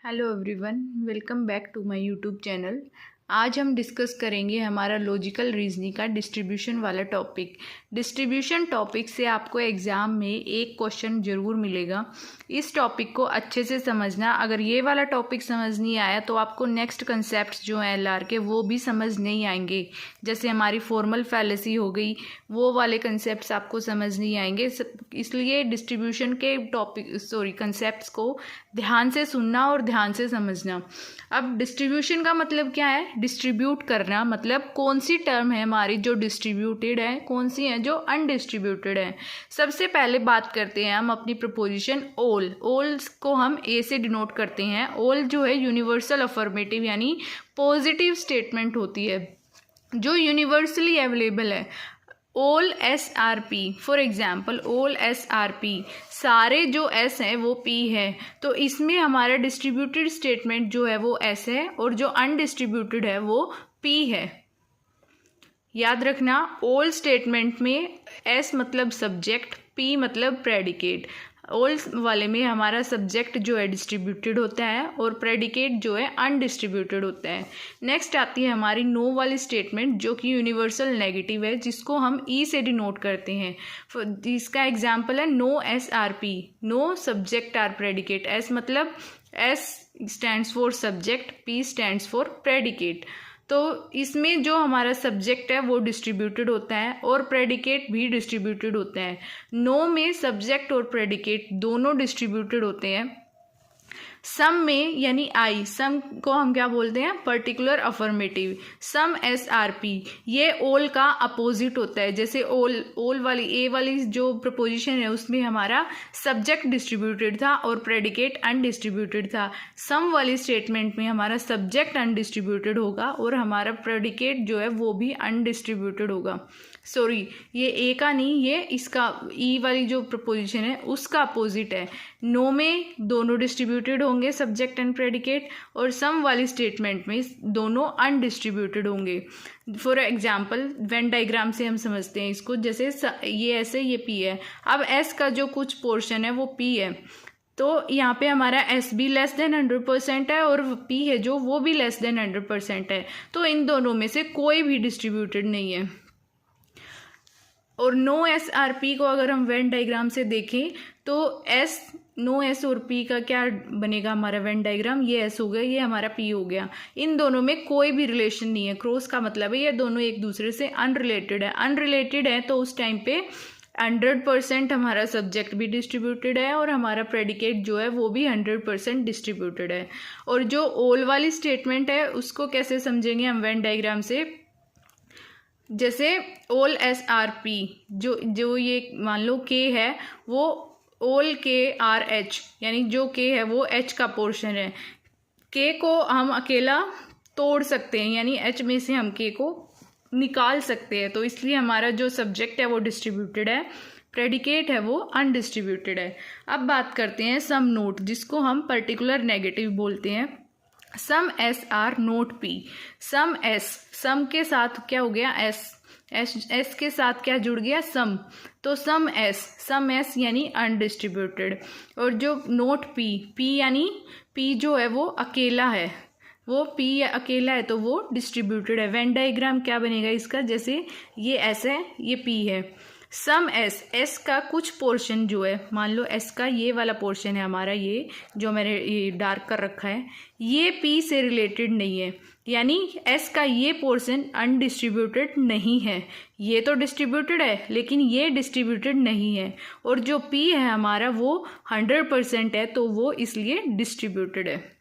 Hello everyone, welcome back to my YouTube channel. आज हम discuss करेंगे हमारा लॉजिकल रीजनिंग का डिस्ट्रीब्यूशन वाला टॉपिक। डिस्ट्रीब्यूशन टॉपिक से आपको एग्ज़ाम में एक क्वेश्चन ज़रूर मिलेगा। इस टॉपिक को अच्छे से समझना। अगर ये वाला टॉपिक समझ नहीं आया तो आपको नेक्स्ट कंसेप्ट जो हैं एलआर के वो भी समझ नहीं आएंगे। जैसे हमारी फॉर्मल फैलेसी हो गई, वो वाले कंसेप्ट आपको समझ नहीं आएंगे। इसलिए डिस्ट्रीब्यूशन के कंसेप्ट्स को ध्यान से सुनना और ध्यान से समझना। अब डिस्ट्रीब्यूशन का मतलब क्या है? डिस्ट्रीब्यूट करना, मतलब कौन सी टर्म है हमारी जो डिस्ट्रीब्यूटेड है, कौन सी है जो अनडिस्ट्रीब्यूटेड है। सबसे पहले बात करते हैं हम अपनी प्रपोजिशन ऑल। ऑल को हम ए से डिनोट करते हैं। ऑल जो है यूनिवर्सल अफर्मेटिव यानी पॉजिटिव स्टेटमेंट होती है जो यूनिवर्सली अवेलेबल है। All S are P, for example all S are P, सारे जो एस हैं वो पी है। तो इसमें हमारा डिस्ट्रीब्यूटेड स्टेटमेंट जो है वो एस है और जो अनडिस्ट्रीब्यूटेड है वो पी है। याद रखना, ऑल स्टेटमेंट में एस मतलब सब्जेक्ट, पी मतलब प्रेडिकेट। ऑल वाले में हमारा सब्जेक्ट जो है डिस्ट्रीब्यूटेड होता है और प्रेडिकेट जो है अनडिस्ट्रीब्यूटेड होता है। नेक्स्ट आती है हमारी नो वाली स्टेटमेंट जो कि यूनिवर्सल नेगेटिव है, जिसको हम ई से डिनोट करते हैं। इसका एग्जांपल है no S are P, no subject are predicate. S मतलब S stands for subject, P stands for predicate. तो इसमें जो हमारा सब्जेक्ट है वो डिस्ट्रीब्यूटेड होता है और प्रेडिकेट भी डिस्ट्रीब्यूटेड होता है। नो में सब्जेक्ट और प्रेडिकेट दोनों डिस्ट्रीब्यूटेड होते हैं। सम में यानी आई, सम को हम क्या बोलते हैं? Particular affirmative. Some S are P ये ऑल का अपोजिट होता है। जैसे ऑल वाली ए वाली जो प्रपोजिशन है उसमें हमारा सब्जेक्ट डिस्ट्रीब्यूटेड था और प्रेडिकेट अनडिस्ट्रीब्यूटेड था। सम वाली स्टेटमेंट में हमारा सब्जेक्ट अनडिस्ट्रीब्यूटेड होगा और हमारा प्रेडिकेट जो है वो भी अनडिस्ट्रीब्यूटेड होगा। सॉरी, ये ए का नहीं, ये इसका ई वाली जो प्रपोजिशन है उसका अपोजिट है। नो में दोनों डिस्ट्रीब्यूटेड होंगे सब्जेक्ट एंड प्रेडिकेट, और सम वाली स्टेटमेंट में दोनों अनडिस्ट्रीब्यूटेड होंगे। फॉर एग्जाम्पल वेन डायग्राम से हम समझते हैं इसको। जैसे ये ऐसे, ये पी है। अब एस का जो कुछ पोर्शन है वो पी है, तो यहाँ पे हमारा एस भी लेस देन 100% है और पी है जो वो भी लेस देन 100% है। तो इन दोनों में से कोई भी डिस्ट्रीब्यूटेड नहीं है। और नो एस आर पी को अगर हम वेन डायग्राम से देखें तो एस, नो एस और पी का क्या बनेगा हमारा वेन डायग्राम? ये एस हो गया, ये हमारा पी हो गया। इन दोनों में कोई भी रिलेशन नहीं है। क्रॉस का मतलब है ये दोनों एक दूसरे से अनरिलेटेड है। अनरिलेटेड है तो उस टाइम पे 100% हमारा सब्जेक्ट भी डिस्ट्रीब्यूटेड है और हमारा प्रेडिकेट जो है वो भी 100% डिस्ट्रीब्यूटेड है। और जो ऑल वाली स्टेटमेंट है उसको कैसे समझेंगे हम वेन डायग्राम से? जैसे ऑल एस आर पी, जो ये मान लो के है वो ऑल के आर एच, यानी जो के है वो एच का पोर्शन है। के को हम अकेला तोड़ सकते हैं, यानी एच में से हम के को निकाल सकते हैं। तो इसलिए हमारा जो सब्जेक्ट है वो डिस्ट्रीब्यूटेड है, प्रेडिकेट है वो अनडिस्ट्रीब्यूटेड है। अब बात करते हैं सम नोट, जिसको हम पर्टिकुलर नेगेटिव बोलते हैं। सम S are note P. Some S, सम के साथ क्या हो गया? एस के साथ क्या जुड़ गया? सम। तो सम एस यानी अनडिस्ट्रीब्यूटेड। और जो नोट पी यानी पी जो है वो अकेला है, वो पी अकेला है तो वो डिस्ट्रीब्यूटेड है। वेन डायग्राम क्या बनेगा इसका? जैसे ये एस है, ये पी है। सम एस का कुछ पोर्शन जो है, मान लो एस का ये वाला पोर्शन है हमारा, ये जो मैंने ये डार्क कर रखा है, ये पी से रिलेटेड नहीं है, यानी एस का ये पोर्शन अनडिस्ट्रीब्यूटेड नहीं है। ये तो डिस्ट्रीब्यूटेड है लेकिन ये डिस्ट्रीब्यूटेड नहीं है। और जो पी है हमारा वो 100% है, तो वो इसलिए डिस्ट्रीब्यूटेड है।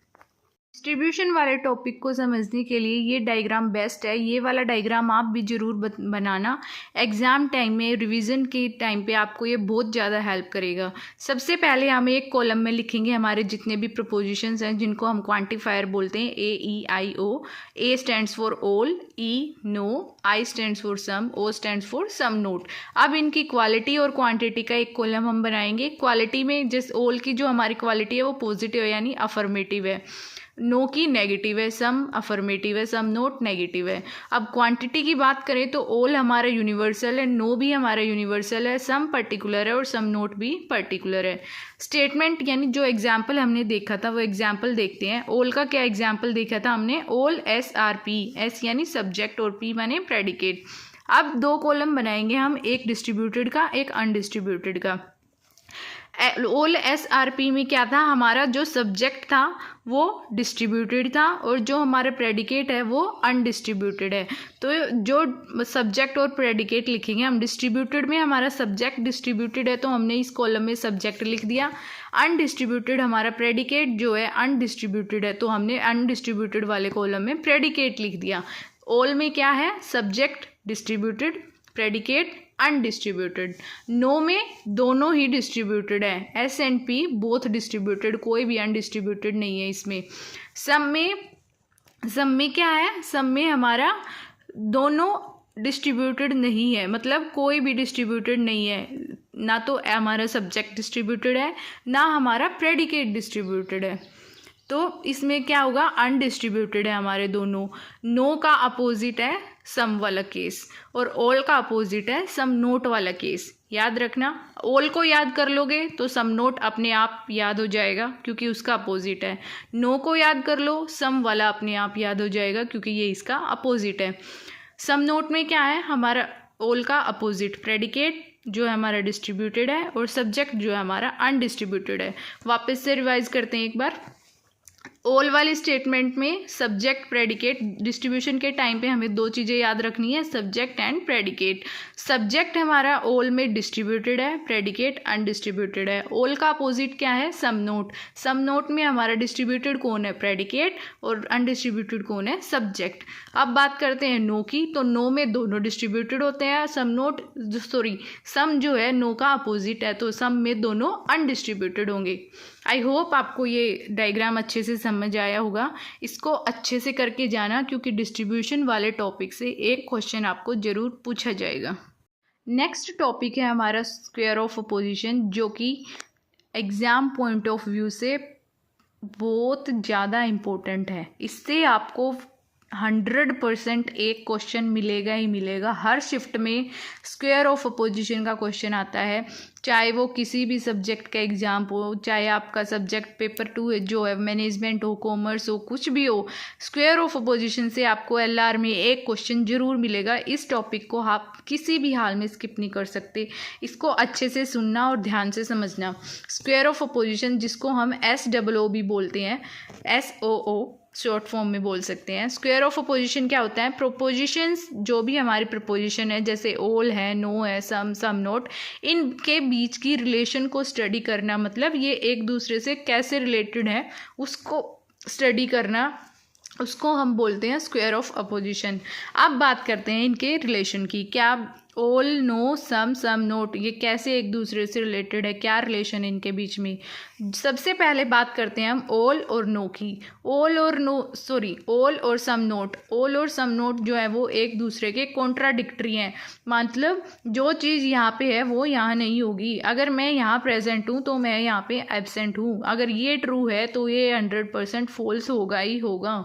डिस्ट्रीब्यूशन वाले टॉपिक को समझने के लिए ये डायग्राम बेस्ट है। ये वाला डायग्राम आप भी ज़रूर बनाना। एग्ज़ाम टाइम में, रिवीजन के टाइम पे आपको ये बहुत ज़्यादा हेल्प करेगा। सबसे पहले हम एक कॉलम में लिखेंगे हमारे जितने भी प्रपोजिशंस हैं जिनको हम क्वांटिफायर बोलते हैं, A E I O. A stands for all, E no, I stands for some, O stands for some not. अब इनकी क्वालिटी और क्वांटिटी का एक कॉलम हम बनाएंगे। क्वालिटी में जिस ऑल की जो हमारी क्वालिटी है वो पॉजिटिव है यानी अफर्मेटिव है। नो की नेगेटिव है, सम अफर्मेटिव है, सम नोट नेगेटिव है। अब क्वांटिटी की बात करें तो ऑल हमारा यूनिवर्सल है, नो भी हमारा यूनिवर्सल है, सम पर्टिकुलर है और सम नोट भी पर्टिकुलर है। स्टेटमेंट यानी जो एग्जाम्पल हमने देखा था वो एग्जाम्पल देखते हैं। ऑल का क्या एग्जाम्पल देखा था हमने, ऑल SRP, एस यानी सब्जेक्ट और पी माने प्रेडिकेट। अब दो कॉलम बनाएंगे हम, एक डिस्ट्रीब्यूटेड का एक अनडिस्ट्रीब्यूटेड का। ऑल SRP में क्या था, हमारा जो सब्जेक्ट था वो डिस्ट्रीब्यूटेड था और जो हमारा प्रेडिकेट है वो अनडिस्ट्रीब्यूटेड है। तो जो सब्जेक्ट और प्रेडिकेट लिखेंगे हम, डिस्ट्रीब्यूटेड में हमारा सब्जेक्ट डिस्ट्रीब्यूटेड है तो हमने इस कॉलम में सब्जेक्ट लिख दिया। अनडिस्ट्रीब्यूटेड हमारा प्रेडिकेट जो है अनडिस्ट्रीब्यूटेड है तो हमने अनडिस्ट्रीब्यूटेड वाले कॉलम में प्रेडिकेट लिख दिया। ऑल में क्या है, subject distributed, predicate undistributed. No में दोनों ही डिस्ट्रीब्यूटेड है, S and P both distributed, कोई भी अनडिस्ट्रीब्यूटेड नहीं है इसमें। सम में क्या है, सम में हमारा दोनों डिस्ट्रीब्यूटेड नहीं है, मतलब कोई भी डिस्ट्रीब्यूटेड नहीं है, ना तो हमारा सब्जेक्ट डिस्ट्रीब्यूटेड है ना हमारा प्रेडिकेट डिस्ट्रीब्यूटेड है। तो इसमें क्या होगा, अनडिस्ट्रीब्यूटेड है हमारे दोनों। नो का अपोजिट है सम वाला केस और ऑल का अपोजिट है सम नोट वाला केस। याद रखना, ऑल को याद कर लोगे तो सम नोट अपने आप याद हो जाएगा क्योंकि उसका अपोजिट है। नो को याद कर लो, सम वाला अपने आप याद हो जाएगा क्योंकि ये इसका अपोजिट है। सम नोट में क्या है, हमारा ऑल का अपोजिट प्रेडिकेट जो है हमारा डिस्ट्रीब्यूटेड है और सब्जेक्ट जो है हमारा अनडिस्ट्रीब्यूटेड है। वापस से रिवाइज करते हैं एक बार। ऑल वाली स्टेटमेंट में सब्जेक्ट प्रेडिकेट, डिस्ट्रीब्यूशन के टाइम पे हमें दो चीज़ें याद रखनी है, सब्जेक्ट एंड प्रेडिकेट। सब्जेक्ट हमारा ऑल में डिस्ट्रीब्यूटेड है, प्रेडिकेट अनडिस्ट्रीब्यूटेड है। ऑल का अपोजिट क्या है, सम नोट। सम नोट में हमारा डिस्ट्रीब्यूटेड कौन है, प्रेडिकेट, और अनडिस्ट्रीब्यूटेड कौन है, सब्जेक्ट। अब बात करते हैं नो की, तो नो में दोनों डिस्ट्रीब्यूटेड होते हैं। सम जो है नो का अपोजिट है तो सम में दोनों अनडिस्ट्रीब्यूटेड होंगे। आई होप आपको ये डायग्राम अच्छे से समझ आया होगा। इसको अच्छे से करके जाना क्योंकि डिस्ट्रीब्यूशन वाले टॉपिक से एक क्वेश्चन आपको ज़रूर पूछा जाएगा। नेक्स्ट टॉपिक है हमारा स्क्वायर ऑफ अपोजिशन, जो कि एग्ज़ाम पॉइंट ऑफ व्यू से बहुत ज़्यादा इम्पोर्टेंट है। इससे आपको 100% एक क्वेश्चन मिलेगा ही मिलेगा। हर शिफ्ट में स्क्वायर ऑफ अपोजिशन का क्वेश्चन आता है, चाहे वो किसी भी सब्जेक्ट का एग्जाम हो, चाहे आपका सब्जेक्ट पेपर 2 जो है मैनेजमेंट हो, कॉमर्स हो, कुछ भी हो। स्क्वायर ऑफ अपोजिशन से आपको LR में एक क्वेश्चन जरूर मिलेगा। इस टॉपिक को आप किसी भी हाल में स्किप नहीं कर सकते। इसको अच्छे से सुनना और ध्यान से समझना। स्क्वायर ऑफ अपोजिशन जिसको हम SOO भी बोलते हैं, SOO शॉर्ट फॉर्म में बोल सकते हैं। स्क्वायर ऑफ अपोजिशन क्या होता है, प्रोपोजिशंस जो भी हमारी प्रोपोजिशन है, जैसे ऑल है, नो है, सम नोट, इनके बीच की रिलेशन को स्टडी करना, मतलब ये एक दूसरे से कैसे रिलेटेड है उसको स्टडी करना, उसको हम बोलते हैं स्क्वायर ऑफ अपोजिशन। अब बात करते हैं इनके रिलेशन की। क्या ऑल, नो, सम नोट ये कैसे एक दूसरे से रिलेटेड है, क्या रिलेशन है इनके बीच में। सबसे पहले बात करते हैं हम ऑल और नो की। ऑल और सम नोट, ऑल और सम नोट जो है वो एक दूसरे के कॉन्ट्राडिक्टरी हैं। मतलब जो चीज़ यहाँ पे है वो यहाँ नहीं होगी। अगर मैं यहाँ प्रेजेंट हूँ तो मैं यहाँ पे एब्सेंट हूँ। अगर ये ट्रू है तो ये 100% फॉल्स होगा ही होगा।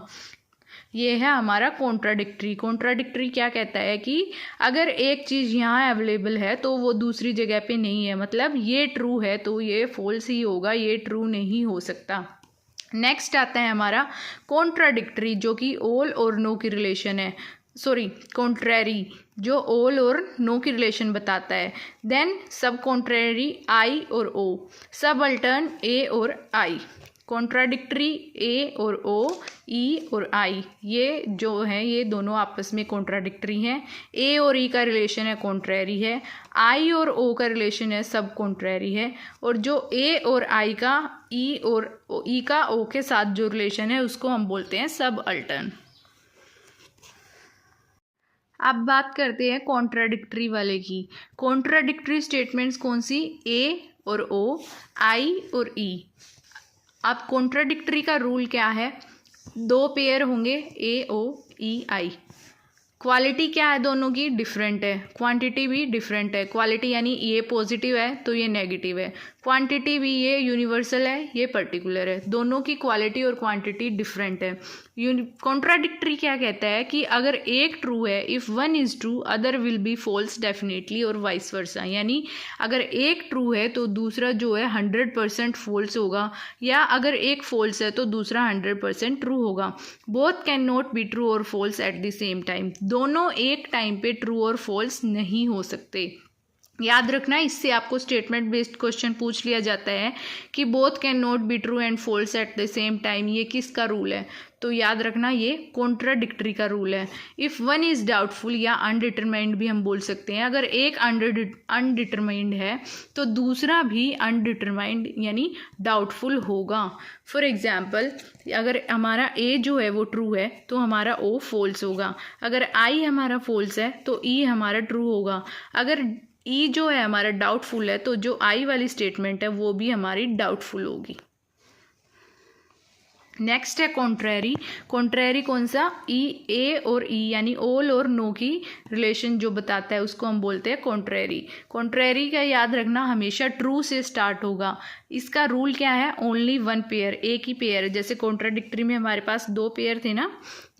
ये है हमारा कॉन्ट्राडिक्टरी। कॉन्ट्राडिक्टरी क्या कहता है कि अगर एक चीज़ यहाँ अवेलेबल है तो वो दूसरी जगह पे नहीं है, मतलब ये ट्रू है तो ये फॉल्स ही होगा, ये ट्रू नहीं हो सकता। नेक्स्ट आता है हमारा कॉन्ट्राडिक्टरी, जो कि ऑल और नो की रिलेशन है, कॉन्ट्रेरी जो ऑल और नो की रिलेशन बताता है। देन सब कॉन्ट्रेरी आई और ओ, सब अल्टर्न ए और आई, कॉन्ट्राडिक्टरी ए और ओ, ई और आई, ये जो है ये दोनों आपस में कॉन्ट्राडिक्टरी हैं। ए और ई का रिलेशन है कॉन्ट्रेरी है, आई और ओ का रिलेशन है सब कॉन्ट्रेरी है, और जो ए और आई का ई और ई का ओ के साथ जो रिलेशन है उसको हम बोलते हैं सब अल्टर्न। अब बात करते हैं कॉन्ट्राडिक्टरी वाले की। कॉन्ट्राडिक्टरी स्टेटमेंट्स कौन सी, ए और ओ, आई और ई। अब कॉन्ट्राडिक्टरी का रूल क्या है, दो पेयर होंगे ए ओ ई आई। क्वालिटी क्या है दोनों की, डिफरेंट है। क्वांटिटी भी डिफरेंट है। क्वालिटी यानी ये पॉजिटिव है तो ये नेगेटिव है, क्वांटिटी भी ये यूनिवर्सल है, ये पर्टिकुलर है, दोनों की क्वालिटी और क्वांटिटी डिफरेंट है। कॉन्ट्राडिक्टरी क्या कहता है कि अगर एक ट्रू है, if one is true other will be false definitely, और वाइस वर्सा, यानी अगर एक ट्रू है तो दूसरा जो है 100% फॉल्स होगा, या अगर एक फॉल्स है तो दूसरा 100% ट्रू होगा। Both can not be true और false at the same time, दोनों एक टाइम पे ट्रू और फॉल्स नहीं हो सकते। याद रखना, इससे आपको स्टेटमेंट बेस्ड क्वेश्चन पूछ लिया जाता है कि both can not be true and false at the same time, ये किसका रूल है? तो याद रखना ये कॉन्ट्राडिक्टरी का रूल है। इफ़ वन इज़ डाउटफुल या अनडिटरमाइंड भी हम बोल सकते हैं, अगर एक अनडिटरमाइंड है तो दूसरा भी अनडिटरमाइंड यानी डाउटफुल होगा। फॉर एग्जाम्पल, अगर हमारा ए जो है वो ट्रू है तो हमारा ओ फॉल्स होगा, अगर आई हमारा फॉल्स है तो ई हमारा ट्रू होगा, अगर ई जो है हमारा डाउटफुल है तो जो आई वाली स्टेटमेंट है वो भी हमारी डाउटफुल होगी। नेक्स्ट है कॉन्ट्रेरी। कॉन्ट्रेरी कौन सा? ए और ई यानी ऑल और नो की रिलेशन जो बताता है उसको हम बोलते हैं कॉन्ट्रेरी। कॉन्ट्रेरी का याद रखना हमेशा ट्रू से स्टार्ट होगा। इसका रूल क्या है? ओनली वन पेयर, एक ही पेयर है। जैसे कॉन्ट्राडिक्टरी में हमारे पास दो पेयर थे ना,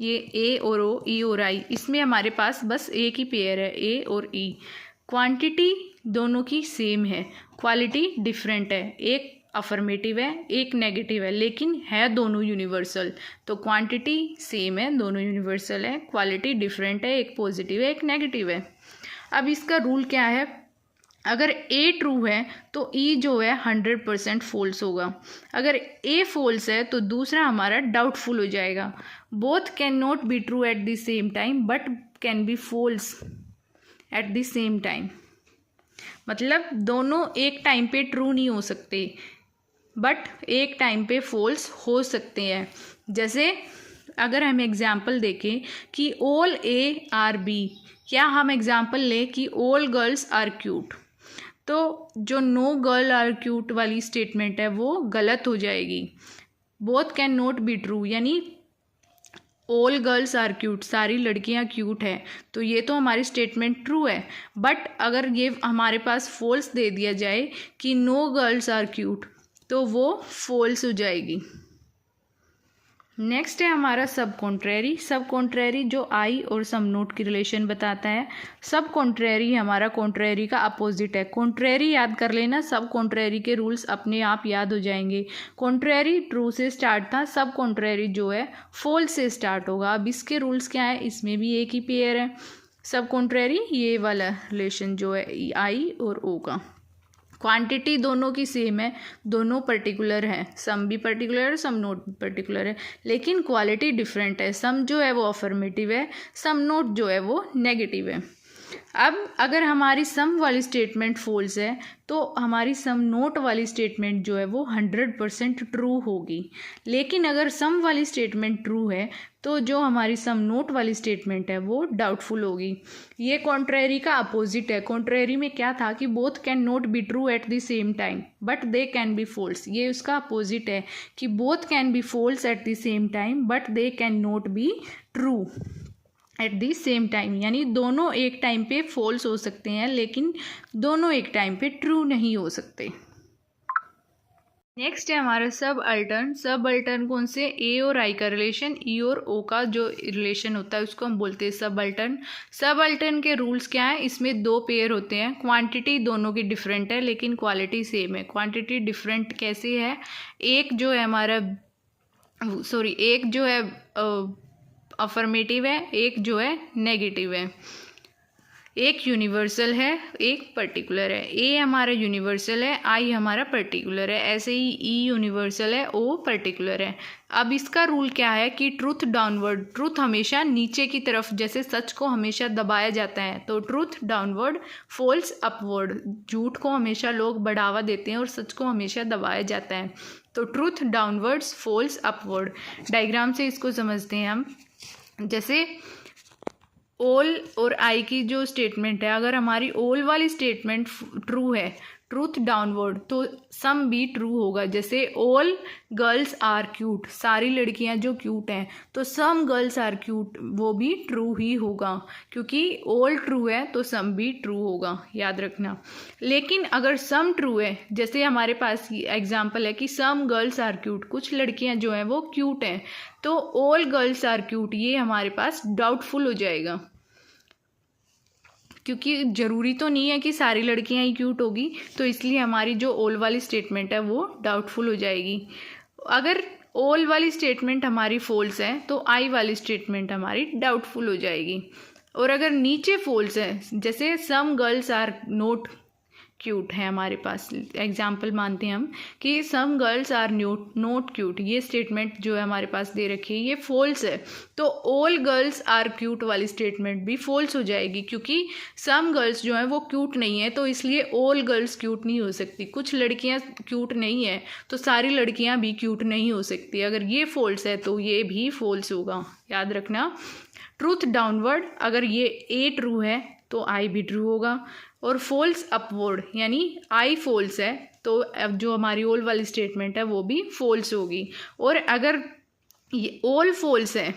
ये ए और ओ, ई और आई, इसमें हमारे पास बस एक ही पेयर है, ए और ई। क्वांटिटी दोनों की सेम है, क्वालिटी डिफरेंट है, एक अफर्मेटिव है एक नेगेटिव है, लेकिन है दोनों यूनिवर्सल। तो क्वांटिटी सेम है, दोनों यूनिवर्सल है, क्वालिटी डिफरेंट है, एक पॉजिटिव है एक नेगेटिव है। अब इसका रूल क्या है? अगर ए ट्रू है तो ई जो है 100% फॉल्स होगा, अगर ए फॉल्स है तो दूसरा हमारा डाउटफुल हो जाएगा। Both can not be true at the same time but can be false at the same time, मतलब दोनों एक टाइम पे ट्रू नहीं हो सकते बट एक टाइम पे फॉल्स हो सकते हैं। जैसे अगर हम एग्जाम्पल देखें कि ऑल ए आर बी, या हम एग्जाम्पल लें कि ऑल गर्ल्स आर क्यूट, तो जो नो गर्ल आर क्यूट वाली स्टेटमेंट है वो गलत हो जाएगी। Both can not be true यानी ऑल गर्ल्स आर क्यूट, सारी लड़कियां क्यूट है, तो ये तो हमारी स्टेटमेंट ट्रू है। बट अगर ये हमारे पास फॉल्स दे दिया जाए कि नो गर्ल्स आर क्यूट, तो वो फॉल्स हो जाएगी। नेक्स्ट है हमारा सब कॉन्ट्रेरी। सब कॉन्ट्रेरी जो आई और सम नोट की रिलेशन बताता है। सब कॉन्ट्रेरी हमारा कॉन्ट्रेरी का अपोजिट है। कॉन्ट्रेरी याद कर लेना, सब कॉन्ट्रेरी के रूल्स अपने आप याद हो जाएंगे। कॉन्ट्रेरी ट्रू से स्टार्ट था, सब कॉन्ट्रेरी जो है फॉल्स से स्टार्ट होगा। अब इसके रूल्स क्या है? इसमें भी एक ही पेयर है। सब कॉन्ट्रेरी ये वाला रिलेशन जो है आई और ओ का। क्वांटिटी दोनों की सेम है, दोनों पर्टिकुलर है, सम भी पर्टिकुलर है सम नोट भी पर्टिकुलर है, लेकिन क्वालिटी डिफरेंट है। सम जो है वो अफर्मेटिव है, सम नोट जो है वो नेगेटिव है। अब अगर हमारी सम वाली स्टेटमेंट फॉल्स है तो हमारी सम नोट वाली स्टेटमेंट जो है वो 100% ट्रू होगी। लेकिन अगर सम वाली स्टेटमेंट ट्रू है तो जो हमारी सम नोट वाली स्टेटमेंट है वो डाउटफुल होगी। ये कॉन्ट्रेरी का अपोजिट है। कॉन्ट्रेरी में क्या था कि both can not be true at the same time but they can be false. ये उसका अपोजिट है कि both can be false at the same time but they can not be true at the same time, यानी दोनों एक time पे false हो सकते हैं लेकिन दोनों एक टाइम पे ट्रू नहीं हो सकते। नेक्स्ट है हमारा सब अल्टर्न। सब अल्टर्न कौन से? ए और आई का रिलेशन, ई और ओ का जो रिलेशन होता है उसको हम बोलते हैं सब अल्टर्न। सब अल्टर्न के रूल्स क्या है? इसमें दो पेयर होते हैं, क्वांटिटी दोनों की डिफरेंट है लेकिन क्वालिटी सेम है। क्वांटिटी डिफरेंट कैसे है? एक जो है हमारा एक जो है अफर्मेटिव है, एक जो है नेगेटिव है। एक यूनिवर्सल है एक पर्टिकुलर है। ए हमारा यूनिवर्सल है, आई हमारा पर्टिकुलर है। ऐसे ही ई यूनिवर्सल है, ओ पर्टिकुलर है। अब इसका रूल क्या है कि ट्रूथ डाउनवर्ड, ट्रूथ हमेशा नीचे की तरफ, जैसे सच को हमेशा दबाया जाता है तो ट्रूथ डाउनवर्ड, फॉल्स अपवर्ड। झूठ को हमेशा लोग बढ़ावा देते हैं और सच को हमेशा दबाया जाता है, तो truth downwards, false upward. Diagram से इसको समझते हैं हम। जैसे ऑल और आई की जो स्टेटमेंट है, अगर हमारी ऑल वाली स्टेटमेंट ट्रू है ट्रूथ डाउनवर्ड तो सम भी ट्रू होगा। जैसे ऑल गर्ल्स आर क्यूट, सारी लड़कियां जो क्यूट हैं, तो सम गर्ल्स आर क्यूट वो भी ट्रू ही होगा, क्योंकि ऑल ट्रू है तो सम भी ट्रू होगा, याद रखना। लेकिन अगर सम ट्रू है, जैसे हमारे पास एग्जाम्पल है कि सम गर्ल्स आर क्यूट, कुछ लड़कियां जो हैं वो क्यूट हैं, तो ऑल गर्ल्स आर क्यूट ये हमारे पास डाउटफुल हो जाएगा, क्योंकि ज़रूरी तो नहीं है कि सारी लड़कियां ही क्यूट होगी, तो इसलिए हमारी जो ऑल वाली स्टेटमेंट है वो डाउटफुल हो जाएगी। अगर ऑल वाली स्टेटमेंट हमारी फॉल्स है तो आई वाली स्टेटमेंट हमारी डाउटफुल हो जाएगी। और अगर नीचे फॉल्स है, जैसे some girls are not cute है हमारे पास, एग्जाम्पल मानते हैं हम कि some girls are not cute, ये स्टेटमेंट जो है हमारे पास दे रखी है ये फॉल्स है, तो ऑल गर्ल्स आर क्यूट वाली स्टेटमेंट भी फॉल्स हो जाएगी, क्योंकि सम गर्ल्स जो हैं वो क्यूट नहीं है, तो इसलिए ऑल गर्ल्स क्यूट नहीं हो सकती। कुछ लड़कियां क्यूट नहीं है तो सारी लड़कियां भी क्यूट नहीं हो सकती। अगर ये फॉल्स है तो ये भी फॉल्स होगा, याद रखना। ट्रूथ डाउनवर्ड, अगर ये ए ट्रू है तो आई भी ट्रू होगा, और फॉल्स अपवर्ड यानी आई फॉल्स है तो अब जो हमारी ऑल वाली स्टेटमेंट है वो भी फॉल्स होगी। और अगर ये ऑल फॉल्स है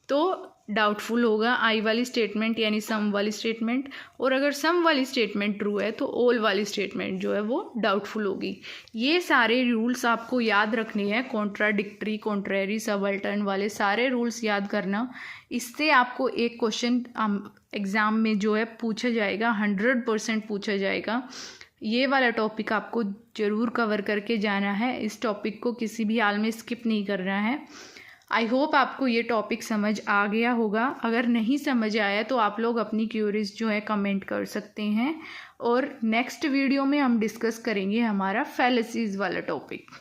तो डाउटफुल होगा आई वाली स्टेटमेंट यानी सम वाली स्टेटमेंट, और अगर सम वाली स्टेटमेंट ट्रू है तो ऑल वाली स्टेटमेंट जो है वो डाउटफुल होगी। ये सारे रूल्स आपको याद रखने हैं, कॉन्ट्राडिक्टरी, कॉन्ट्रेरी, सबअल्टर्न वाले सारे रूल्स याद करना। इससे आपको एक क्वेश्चन एग्ज़ाम में जो है पूछा जाएगा, 100% पूछा जाएगा। ये वाला टॉपिक आपको ज़रूर कवर करके जाना है, इस टॉपिक को किसी भी हाल में स्किप नहीं करना है। आई होप आपको ये टॉपिक समझ आ गया होगा। अगर नहीं समझ आया तो आप लोग अपनी क्यूरीज जो है कमेंट कर सकते हैं, और नेक्स्ट वीडियो में हम डिस्कस करेंगे हमारा फैलेसीज वाला टॉपिक।